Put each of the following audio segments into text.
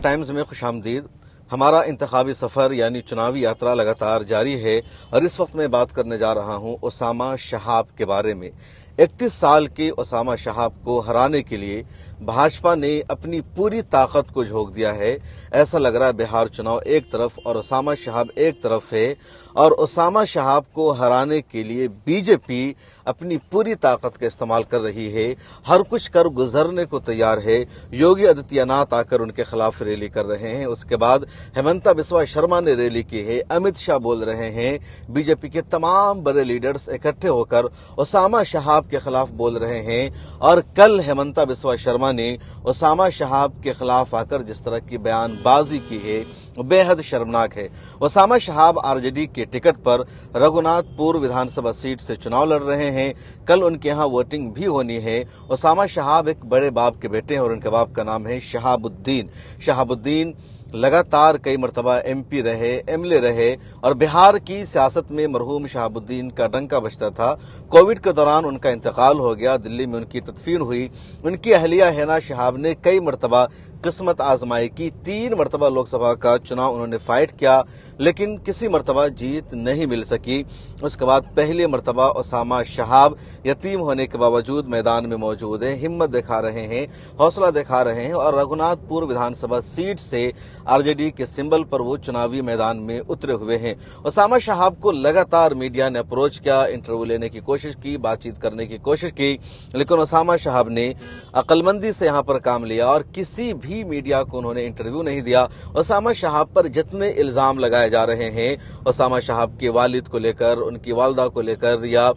Times میں خوش آمدید۔ ہمارا انتخابی سفر یعنی چناوی یاترا لگاتار جاری ہے اور اس وقت میں بات کرنے جا رہا ہوں اسامہ شہاب کے بارے میں۔ 31 سال کے اسامہ شہاب کو ہرانے کے لیے بھاجپا نے اپنی پوری طاقت کو جھونک دیا ہے۔ ایسا لگ رہا ہے بہار چناؤ ایک طرف اور اسامہ شہاب ایک طرف ہے، اور اسامہ شہاب کو ہرانے کے لیے بی جے پی اپنی پوری طاقت کا استعمال کر رہی ہے، ہر کچھ کر گزرنے کو تیار ہے۔ یوگی آدتیہ ناتھ آ کر ان کے خلاف ریلی کر رہے ہیں، اس کے بعد ہیمنتا بسوا شرما نے ریلی کی ہے، امت شاہ بول رہے ہیں، بی جے پی کے تمام بڑے لیڈرز اکٹھے ہو کر اسامہ شہاب کے خلاف بول رہے ہیں، اور کل ہیمنتا بسوا شرما نے اسامہ شہاب کے خلاف آ کر جس طرح کی بیان بازی کی ہے وہ بے حد شرمناک ہے۔ اسامہ شہاب آر جے ڈی کے ٹکٹ پر رگھوناتھ پور ودھان سبھا سیٹ سے چناؤ لڑ رہے ہیں، کل ان کے ہاں ووٹنگ بھی ہونی ہے۔ اسامہ شہاب ایک بڑے باپ کے بیٹے ہیں اور ان کے باپ کا نام ہے شہاب الدین۔ شہاب الدین لگاتار کئی مرتبہ ایم پی رہے، ایم ایل اے رہے، اور بہار کی سیاست میں مرحوم شہاب الدین کا ڈنکا بجتا تھا۔ کووڈ کے دوران ان کا انتقال ہو گیا، دلی میں ان کی تدفین ہوئی۔ ان کی اہلیہ حنا شہاب نے کئی مرتبہ قسمت آزمائی کی، 3 مرتبہ لوک سبھا کا چناؤ انہوں نے فائٹ کیا، لیکن کسی مرتبہ جیت نہیں مل سکی۔ اس کے بعد پہلی مرتبہ اسامہ شہاب یتیم ہونے کے باوجود میدان میں موجود ہیں، ہمت دکھا رہے ہیں، حوصلہ دکھا رہے ہیں، اور رگھوناتھ پور ودھان سبھا سیٹ سے آر جے ڈی کے سمبل پر وہ چناوی میدان میں اترے ہوئے ہیں۔ اسامہ شہاب کو لگاتار میڈیا نے اپروچ کیا، انٹرویو لینے کی کوشش کی، بات چیت کرنے کی کوشش کی، لیکن اسامہ شہاب نے عقل مندی سے یہاں پر کام لیا اور کسی بھی میڈیا کو انہوں نے انٹرویو نہیں دیا۔ اسامہ شہاب پر جتنے الزام لگائے جا رہے ہیں، اسامہ شہاب کے والد کو لے کر، ان کی والدہ کو لے کر یا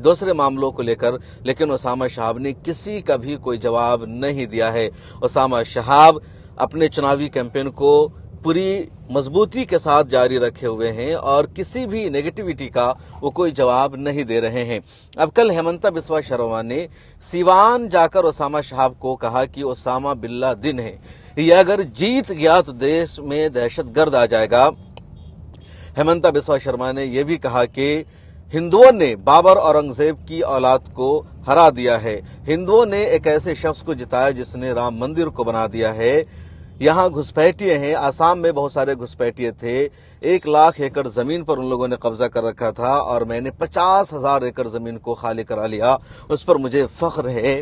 دوسرے معاملوں کو لے کر، لیکن اسامہ شہاب نے کسی کا بھی کوئی جواب نہیں دیا ہے۔ اسامہ شہاب اپنے چناوی کیمپین کو پوری مضبوطی کے ساتھ جاری رکھے ہوئے ہیں اور کسی بھی نیگیٹیوٹی کا وہ کوئی جواب نہیں دے رہے ہیں۔ اب کل ہیمنتا بسوا شرما نے سیوان جا کر اسامہ شہاب کو کہا کہ اسامہ باللہ دن ہے، یہ اگر جیت گیا تو دیش میں دہشت گرد آ جائے گا۔ ہیمنتا بسوا شرما نے یہ بھی کہا کہ ہندوؤں نے بابر اورنگزیب کی اولاد کو ہرا دیا ہے، ہندوؤں نے ایک ایسے شخص کو جتایا جس نے رام مندر کو بنا دیا ہے۔ یہاں گھسپیٹیے ہیں، آسام میں بہت سارے گھسپیٹیے تھے، 1 لاکھ ایکڑ زمین پر ان لوگوں نے قبضہ کر رکھا تھا، اور میں نے 50,000 ایکڑ زمین کو خالی کرا لیا، اس پر مجھے فخر ہے۔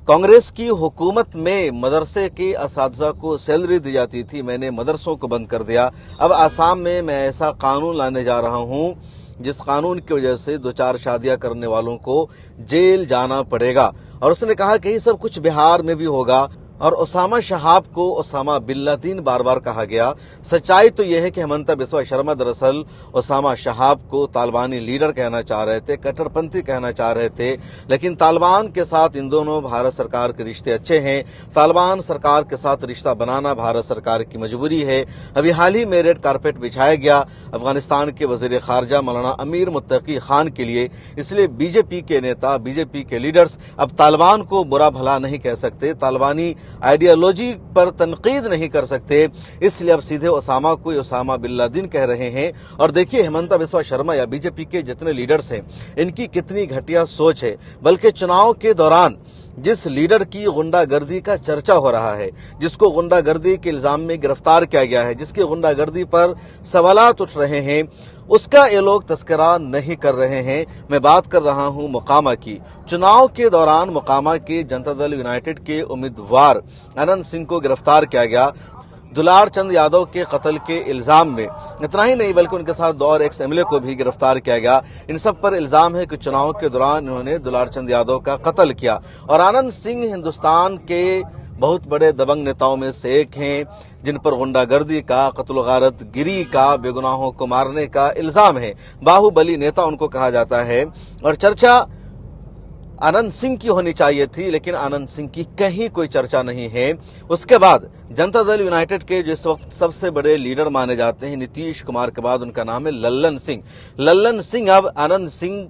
کانگریس کی حکومت میں مدرسے کے اساتذہ کو سیلری دی جاتی تھی، میں نے مدرسوں کو بند کر دیا۔ اب آسام میں میں ایسا قانون لانے جا رہا ہوں جس قانون کی وجہ سے 2-4 شادیاں کرنے والوں کو جیل جانا پڑے گا، اور اس نے کہا کہ یہ سب کچھ بہار میں بھی ہوگا۔ اور اسامہ شہاب کو اسامہ باللہ دین بار بار کہا گیا۔ سچائی تو یہ ہے کہ ہیمنتا بسوا شرما دراصل اسامہ شہاب کو طالبانی لیڈر کہنا چاہ رہے تھے، کٹر پنتھی کہنا چاہ رہے تھے، لیکن طالبان کے ساتھ ان دونوں بھارت سرکار کے رشتے اچھے ہیں، طالبان سرکار کے ساتھ رشتہ بنانا بھارت سرکار کی مجبوری ہے۔ ابھی حال ہی میں ریڈ کارپیٹ بچھایا گیا افغانستان کے وزیر خارجہ مولانا امیر متقی خان کے لیے، اس لیے بی جے پی کے نیتا، بی جے پی کے لیڈرز اب طالبان کو برا بھلا نہیں کہہ سکتے، طالبانی آئیڈیالوجی پر تنقید نہیں کر سکتے، اس لیے اب سیدھے اسامہ کو اسامہ باللہ دین کہہ رہے ہیں۔ اور دیکھیے ہیمنتا بسوا شرما یا بی جے پی کے جتنے لیڈرز ہیں، ان کی کتنی گھٹیا سوچ ہے، بلکہ چناؤ کے دوران جس لیڈر کی غنڈہ گردی کا چرچا ہو رہا ہے، جس کو غنڈہ گردی کے الزام میں گرفتار کیا گیا ہے، جس کی غنڈہ گردی پر سوالات اٹھ رہے ہیں، اس کا یہ لوگ تذکرہ نہیں کر رہے ہیں۔ میں بات کر رہا ہوں مقامہ کی۔ چناؤ کے دوران مقامہ کے جنتا دل یونائیٹڈ کے امیدوار آنند سنگھ کو گرفتار کیا گیا دلار چند یادو کے قتل کے الزام میں۔ اتنا ہی نہیں بلکہ ان کے ساتھ 2 اور ایکس ایم ایل اے کو بھی گرفتار کیا گیا۔ ان سب پر الزام ہے کہ چناؤ کے دوران انہوں نے دلار چند یادو کا قتل کیا، اور آنند سنگھ ہندوستان کے بہت بڑے دبنگ نیتاؤں میں سے ایک ہیں جن پر غنڈہ گردی کا، قتل و غارت گری کا، بے گناہوں کو مارنے کا الزام ہے۔ باہو بلی نیتا ان کو کہا جاتا ہے، اور چرچا آنند سنگھ کی ہونی چاہیے تھی، لیکن آنند سنگھ کی کہیں کوئی چرچا نہیں ہے۔ اس کے بعد جنتا دل یونائیٹڈ کے جو اس وقت سب سے بڑے لیڈر مانے جاتے ہیں، نتیش کمار کے بعد ان کا نام ہے للن سنگھ۔ للن سنگھ اب آنند سنگھ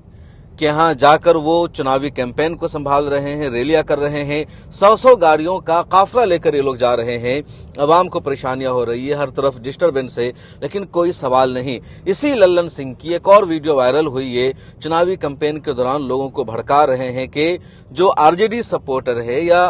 کے ہاں جا کر وہ چناوی کیمپین کو سنبھال رہے ہیں، ریلیاں کر رہے ہیں، 100 گاڑیوں کا قافلہ لے کر یہ لوگ جا رہے ہیں۔ عوام کو پریشانیاں ہو رہی ہے، ہر طرف ڈسٹربنس ہے، لیکن کوئی سوال نہیں۔ اسی للن سنگھ کی ایک اور ویڈیو وائرل ہوئی ہے، چناوی کیمپین کے دوران لوگوں کو بھڑکا رہے ہیں کہ جو آر جے ڈی سپورٹر ہے یا